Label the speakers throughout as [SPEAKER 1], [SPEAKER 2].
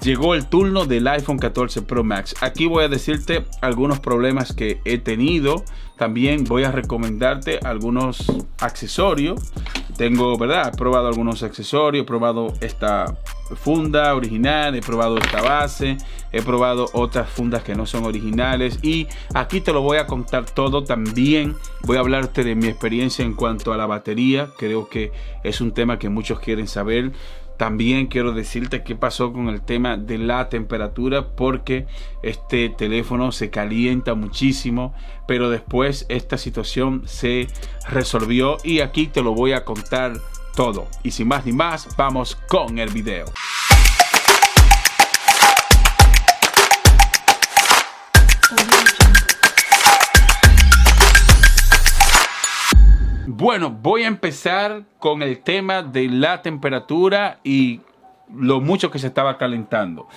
[SPEAKER 1] llegó el turno del iPhone 14 Pro Max. Aquí voy a decirte algunos problemas que he tenido. También voy a recomendarte algunos accesorios. Tengo, ¿verdad? He probado algunos accesorios, he probado esta funda original, he probado esta base, he probado otras fundas que no son originales y aquí te lo voy a contar todo. También voy a hablarte de mi experiencia en cuanto a la batería. Creo que es un tema que muchos quieren saber. También quiero decirte qué pasó con el tema de la temperatura, porque este teléfono se calienta muchísimo, pero después esta situación se resolvió y aquí te lo voy a contar todo. Y sin más ni más, vamos con el video. Bueno, voy a empezar con el tema de la temperatura y lo mucho que se estaba calentando.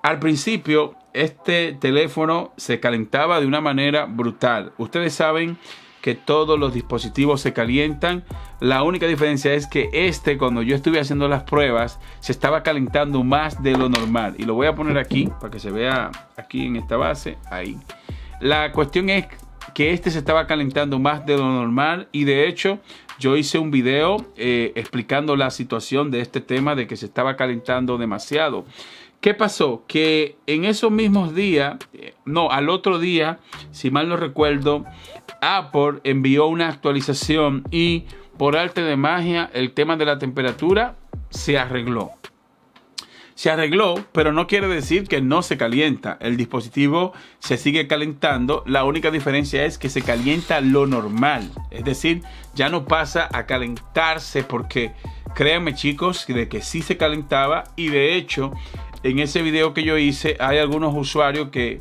[SPEAKER 1] Al principio, este teléfono se calentaba de una manera brutal. Ustedes saben que todos los dispositivos se calientan. La única diferencia es que cuando yo estuve haciendo las pruebas, se estaba calentando más de lo normal. Y lo voy a poner aquí para que se vea aquí en esta base. Ahí. La cuestión es que se estaba calentando más de lo normal y de hecho yo hice un video explicando la situación de este tema de que se estaba calentando demasiado. ¿Qué pasó? Que en esos mismos días, al otro día, si mal no recuerdo, Apple envió una actualización y por arte de magia el tema de la temperatura se arregló. Se arregló, pero no quiere decir que no se calienta. El dispositivo se sigue calentando. La única diferencia es que se calienta lo normal. Es decir, ya no pasa a calentarse porque créanme chicos de que sí se calentaba. Y de hecho, en ese video que yo hice hay algunos usuarios que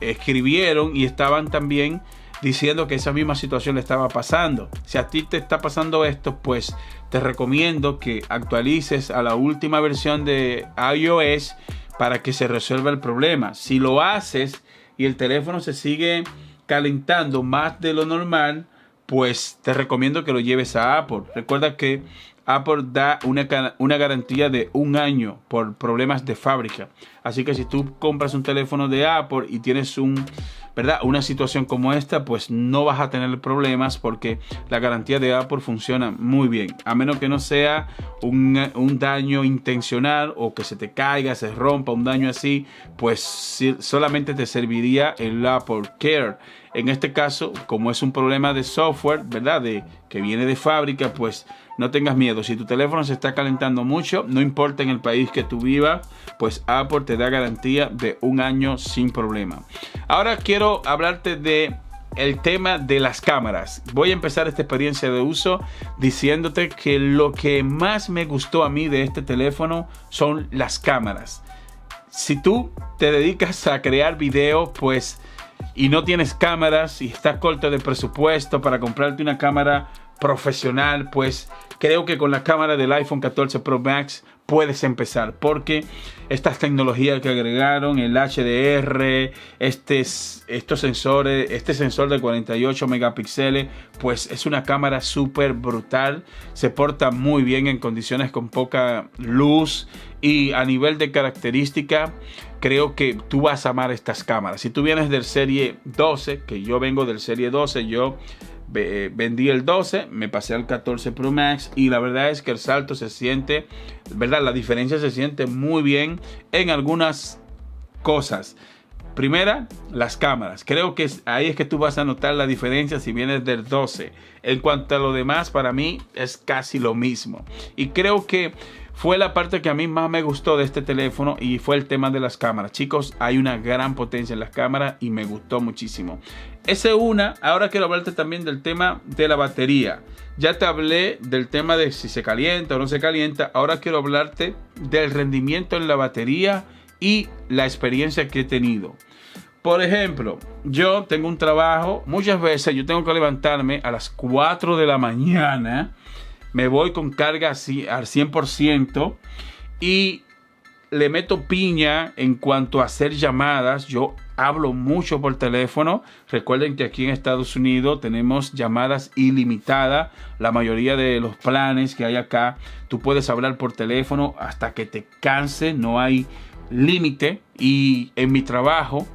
[SPEAKER 1] escribieron y estaban también diciendo que esa misma situación le estaba pasando. Si a ti te está pasando esto, pues te recomiendo que actualices a la última versión de iOS para que se resuelva el problema. Si lo haces y el teléfono se sigue calentando más de lo normal, pues te recomiendo que lo lleves a Apple. Recuerda que Apple da una garantía de 1 año por problemas de fábrica. Así que si tú compras un teléfono de Apple y tienes una situación como esta, pues no vas a tener problemas porque la garantía de Apple funciona muy bien. A menos que no sea un daño intencional o que se te caiga, se rompa, un daño así, pues solamente te serviría el Apple Care. En este caso, como es un problema de software, ¿verdad? Que viene de fábrica, pues no tengas miedo. Si tu teléfono se está calentando mucho, no importa en el país que tú vivas, pues Apple te da garantía de 1 año sin problema. Ahora quiero hablarte de el tema de las cámaras. Voy a empezar esta experiencia de uso diciéndote que lo que más me gustó a mí de este teléfono son las cámaras. Si tú te dedicas a crear video, pues y no tienes cámaras y estás corto de presupuesto para comprarte una cámara profesional, pues creo que con la cámara del iPhone 14 Pro Max puedes empezar, porque estas tecnologías que agregaron, el HDR, estos sensores, este sensor de 48 megapíxeles, pues es una cámara súper brutal, se porta muy bien en condiciones con poca luz y a nivel de característica creo que tú vas a amar estas cámaras. Si tú vienes del serie 12, que yo vengo del serie 12, yo vendí el 12, me pasé al 14 Pro Max y la verdad es que el salto se siente, ¿verdad? La diferencia se siente muy bien en algunas cosas. Primera, las cámaras. Creo que ahí es que tú vas a notar la diferencia si vienes del 12. En cuanto a lo demás, para mí es casi lo mismo. Y creo que fue la parte que a mí más me gustó de este teléfono y fue el tema de las cámaras. Chicos, hay una gran potencia en las cámaras y me gustó muchísimo. Ahora quiero hablarte también del tema de la batería. Ya te hablé del tema de si se calienta o no se calienta. Ahora quiero hablarte del rendimiento en la batería y la experiencia que he tenido. Por ejemplo, yo tengo un trabajo, muchas veces yo tengo que levantarme a las 4 de la mañana. Me voy con carga así al 100% y le meto piña en cuanto a hacer llamadas. Yo hablo mucho por teléfono. Recuerden que aquí en Estados Unidos tenemos llamadas ilimitadas. La mayoría de los planes que hay acá, tú puedes hablar por teléfono hasta que te canse. No hay límite y en mi trabajo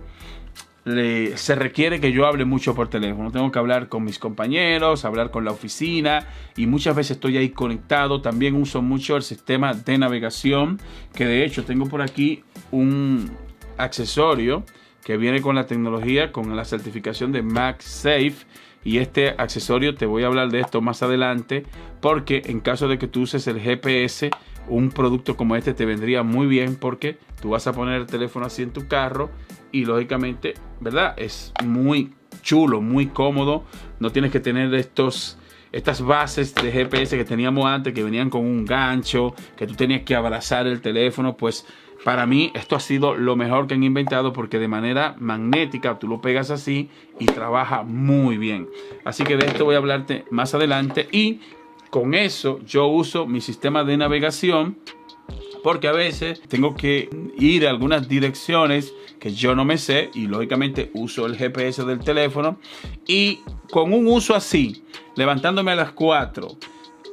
[SPEAKER 1] se requiere que yo hable mucho por teléfono. Tengo que hablar con mis compañeros, hablar con la oficina y muchas veces estoy ahí conectado. También uso mucho el sistema de navegación, que de hecho tengo por aquí un accesorio que viene con la tecnología, con la certificación de MagSafe. Y este accesorio, te voy a hablar de esto más adelante, porque en caso de que tú uses el GPS, un producto como este te vendría muy bien, porque tú vas a poner el teléfono así en tu carro y lógicamente, ¿verdad? Es muy chulo, muy cómodo. No tienes que tener estas bases de GPS que teníamos antes, que venían con un gancho, que tú tenías que abrazar el teléfono. Pues para mí esto ha sido lo mejor que han inventado, porque de manera magnética tú lo pegas así y trabaja muy bien. Así que de esto voy a hablarte más adelante. Y con eso yo uso mi sistema de navegación, porque a veces tengo que ir a algunas direcciones que yo no me sé y lógicamente uso el GPS del teléfono. Y con un uso así, levantándome a las 4,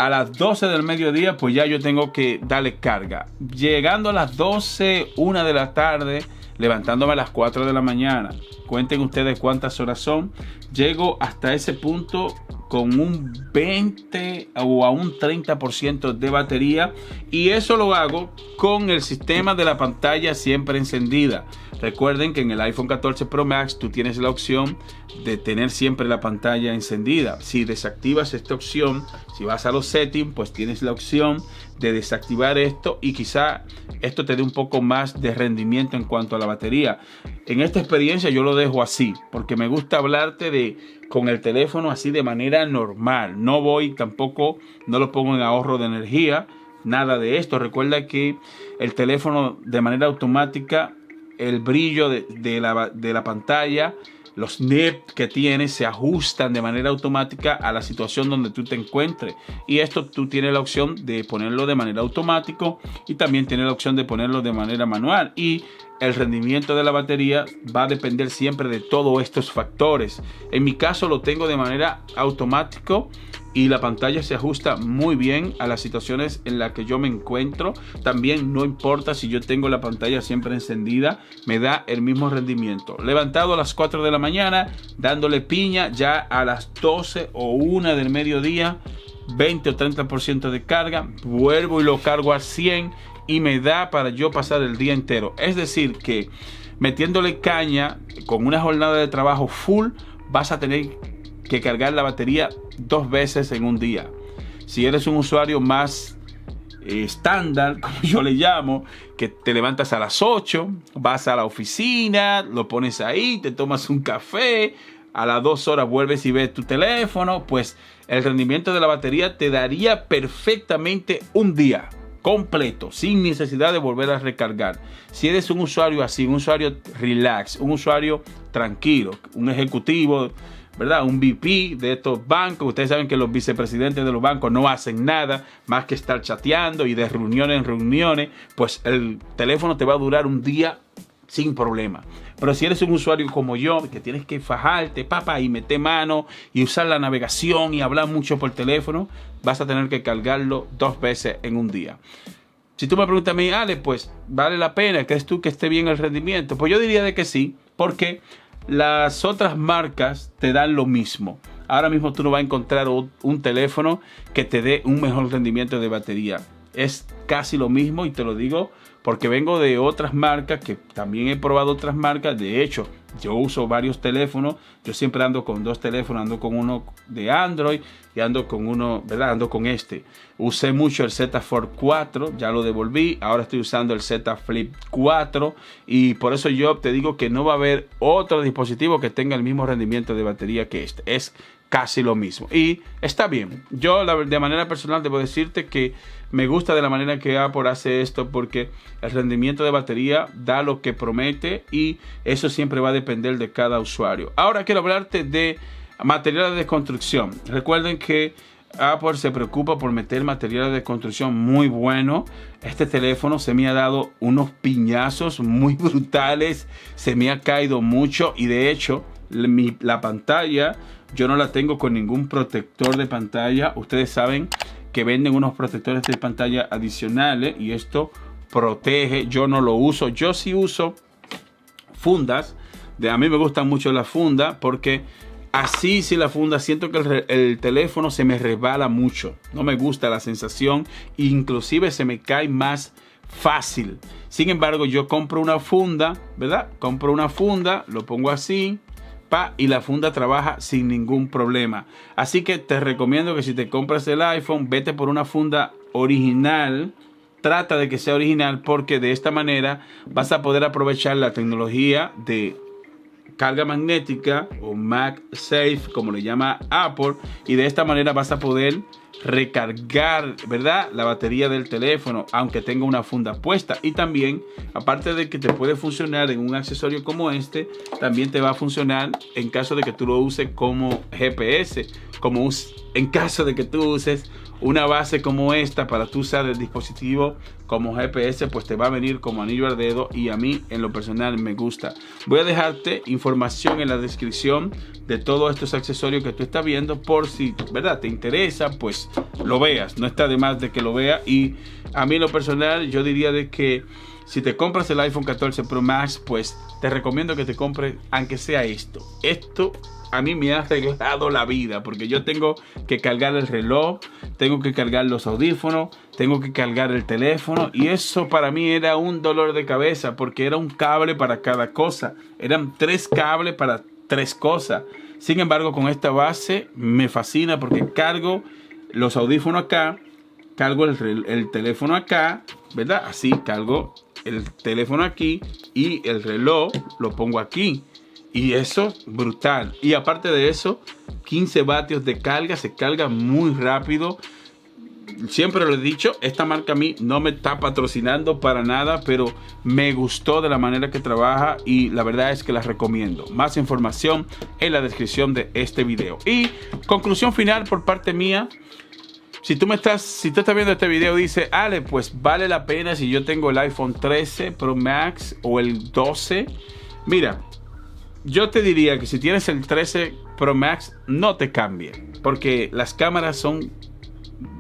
[SPEAKER 1] a las 12 del mediodía, pues ya yo tengo que darle carga. Llegando a las 12, 1 de la tarde, levantándome a las 4 de la mañana. Cuenten ustedes cuántas horas son. Llego hasta ese punto con un 20 o a un 30% de batería, y eso lo hago con el sistema de la pantalla siempre encendida. Recuerden que en el iPhone 14 Pro Max tú tienes la opción de tener siempre la pantalla encendida. Si desactivas esta opción, si vas a los settings, pues tienes la opción de desactivar esto, y quizá esto te dé un poco más de rendimiento en cuanto a la batería. En esta experiencia yo lo dejo así, porque me gusta hablarte con el teléfono así de manera normal. No lo pongo en ahorro de energía, nada de esto. Recuerda que el teléfono de manera automática, el brillo de la pantalla, los NIP que tiene se ajustan de manera automática a la situación donde tú te encuentres. Y esto tú tienes la opción de ponerlo de manera automático, y también tienes la opción de ponerlo de manera manual. Y el rendimiento de la batería va a depender siempre de todos estos factores. En mi caso lo tengo de manera automático, y la pantalla se ajusta muy bien a las situaciones en las que yo me encuentro. También no importa si yo tengo la pantalla siempre encendida, me da el mismo rendimiento. Levantado a las 4 de la mañana, dándole piña, ya a las 12 o 1 del mediodía, 20 o 30% de carga, vuelvo y lo cargo a 100 y me da para yo pasar el día entero. Es decir que metiéndole caña con una jornada de trabajo full, vas a tener que cargar la batería 2 veces en un día. Si eres un usuario más estándar, como yo le llamo, que te levantas a las 8, vas a la oficina, lo pones ahí, te tomas un café, a las 2 horas vuelves y ves tu teléfono, pues el rendimiento de la batería te daría perfectamente un día completo, sin necesidad de volver a recargar. Si eres un usuario así, un usuario relax, un usuario tranquilo, un ejecutivo, ¿verdad? Un VP de estos bancos. Ustedes saben que los vicepresidentes de los bancos no hacen nada más que estar chateando y de reunión en reuniones. Pues el teléfono te va a durar un día sin problema. Pero si eres un usuario como yo, que tienes que fajarte, y meter mano y usar la navegación y hablar mucho por teléfono, vas a tener que cargarlo 2 veces en un día. Si tú me preguntas a mí, Ale, pues ¿vale la pena? ¿Crees tú que esté bien el rendimiento? Pues yo diría de que sí, porque las otras marcas te dan lo mismo. Ahora mismo tú no vas a encontrar un teléfono que te dé un mejor rendimiento de batería. Es casi lo mismo, y te lo digo porque vengo de otras marcas, que también he probado otras marcas. De hecho, yo uso varios teléfonos. Yo siempre ando con 2 teléfonos. Ando con uno de Android y ando con uno, ¿verdad? Ando con este. Usé mucho el Z Fold 4, ya lo devolví. Ahora estoy usando el Z Flip 4. Y por eso yo te digo que no va a haber otro dispositivo que tenga el mismo rendimiento de batería que este. Es casi lo mismo. Y está bien. Yo de manera personal debo decirte que me gusta de la manera que Apple hace esto, porque el rendimiento de batería da lo que promete, y eso siempre va a depender de cada usuario. Ahora quiero hablarte de materiales de construcción. Recuerden que Apple se preocupa por meter materiales de construcción muy bueno. Este teléfono se me ha dado unos piñazos muy brutales, se me ha caído mucho, y de hecho la pantalla yo no la tengo con ningún protector de pantalla. Ustedes saben que venden unos protectores de pantalla adicionales, y esto protege. Yo no lo uso. Yo sí uso fundas. A mí me gustan mucho las fundas porque así sin la funda siento que el teléfono se me resbala mucho. No me gusta la sensación. Inclusive se me cae más fácil. Sin embargo, yo compro una funda, ¿verdad? Compro una funda, lo pongo así, y la funda trabaja sin ningún problema. Así que te recomiendo que si te compras el iPhone, vete por una funda original. Trata de que sea original porque de esta manera vas a poder aprovechar la tecnología de carga magnética o MagSafe, como le llama Apple, y de esta manera vas a poder recargar, ¿verdad?, la batería del teléfono aunque tenga una funda puesta. Y también, aparte de que te puede funcionar en un accesorio como este, también te va a funcionar en caso de que tú lo uses como GPS, en caso de que tú uses una base como esta para tú usar el dispositivo como GPS, pues te va a venir como anillo al dedo, y a mí en lo personal me gusta. Voy a dejarte información en la descripción de todos estos accesorios que tú estás viendo, por si, ¿verdad?, te interesa, pues lo veas. No está de más de que lo veas. Y a mí en lo personal yo diría de que si te compras el iPhone 14 Pro Max, pues te recomiendo que te compres aunque sea esto. Esto a mí me ha arreglado la vida porque yo tengo que cargar el reloj, tengo que cargar los audífonos, tengo que cargar el teléfono, y eso para mí era un dolor de cabeza porque era un cable para cada cosa. Eran 3 cables para 3 cosas. Sin embargo, con esta base me fascina porque cargo los audífonos acá, cargo el teléfono acá, ¿verdad? Así cargo el teléfono aquí y el reloj lo pongo aquí. Y eso, brutal. Y aparte de eso, 15 vatios de carga, se carga muy rápido. Siempre lo he dicho, esta marca a mí no me está patrocinando para nada, pero me gustó de la manera que trabaja y la verdad es que la recomiendo. Más información en la descripción de este video. Y conclusión final por parte mía. Si tú estás viendo este video y dices, Ale, pues vale la pena si yo tengo el iPhone 13 Pro Max o el 12. Mira, yo te diría que si tienes el 13 Pro Max, no te cambie, porque las cámaras son,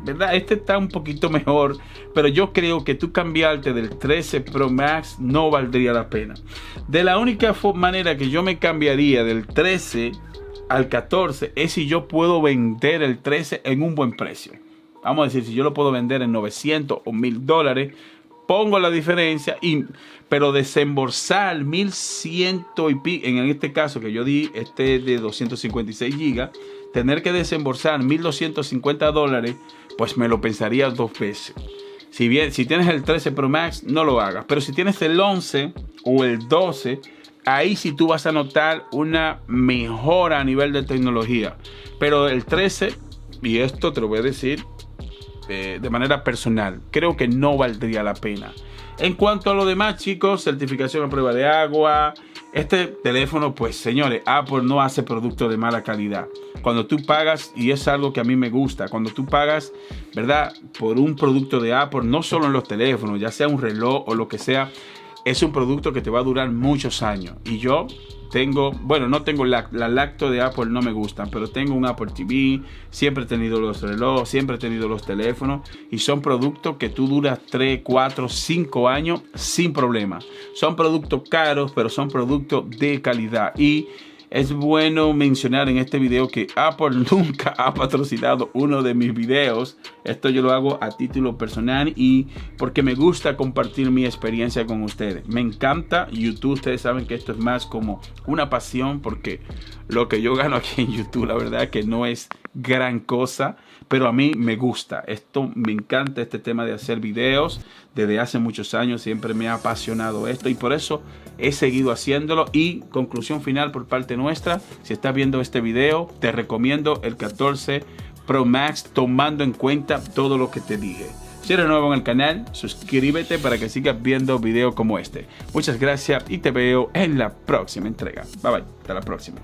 [SPEAKER 1] ¿verdad? Este está un poquito mejor, pero yo creo que tú cambiarte del 13 Pro Max no valdría la pena. De la única manera que yo me cambiaría del 13 al 14 es si yo puedo vender el 13 en un buen precio. Vamos a decir, si yo lo puedo vender en 900 o $1000, pongo la diferencia, pero desembolsar 1100 y pico, en este caso que yo di, este de 256 GB, tener que desembolsar $1250, pues me lo pensaría 2 veces. Si tienes el 13 Pro Max, no lo hagas. Pero si tienes el 11 o el 12, ahí sí tú vas a notar una mejora a nivel de tecnología. Pero el 13, y esto te lo voy a decir de manera personal, creo que no valdría la pena. En cuanto a lo demás, chicos, certificación a prueba de agua, este teléfono, pues señores, Apple no hace productos de mala calidad. Cuando tú pagas, y es algo que a mí me gusta, cuando tú pagas, ¿verdad?, por un producto de Apple, no solo en los teléfonos, ya sea un reloj o lo que sea, es un producto que te va a durar muchos años. Y yo tengo, bueno, no tengo la lacto de Apple, no me gustan, pero tengo un Apple TV, siempre he tenido los relojes, siempre he tenido los teléfonos, y son productos que tú duras 3, 4, 5 años sin problema. Son productos caros, pero son productos de calidad. Y es bueno mencionar en este video que Apple nunca ha patrocinado uno de mis videos. Esto yo lo hago a título personal y porque me gusta compartir mi experiencia con ustedes. Me encanta YouTube. Ustedes saben que esto es más como una pasión, porque lo que yo gano aquí en YouTube, la verdad que no es gran cosa, pero a mí me gusta. Esto me encanta, este tema de hacer videos. Desde hace muchos años siempre me ha apasionado esto y por eso he seguido haciéndolo. Y conclusión final por parte nuestra, si estás viendo este video, te recomiendo el 14 Pro Max, tomando en cuenta todo lo que te dije. Si eres nuevo en el canal, suscríbete para que sigas viendo videos como este. Muchas gracias y te veo en la próxima entrega. Bye bye, hasta la próxima.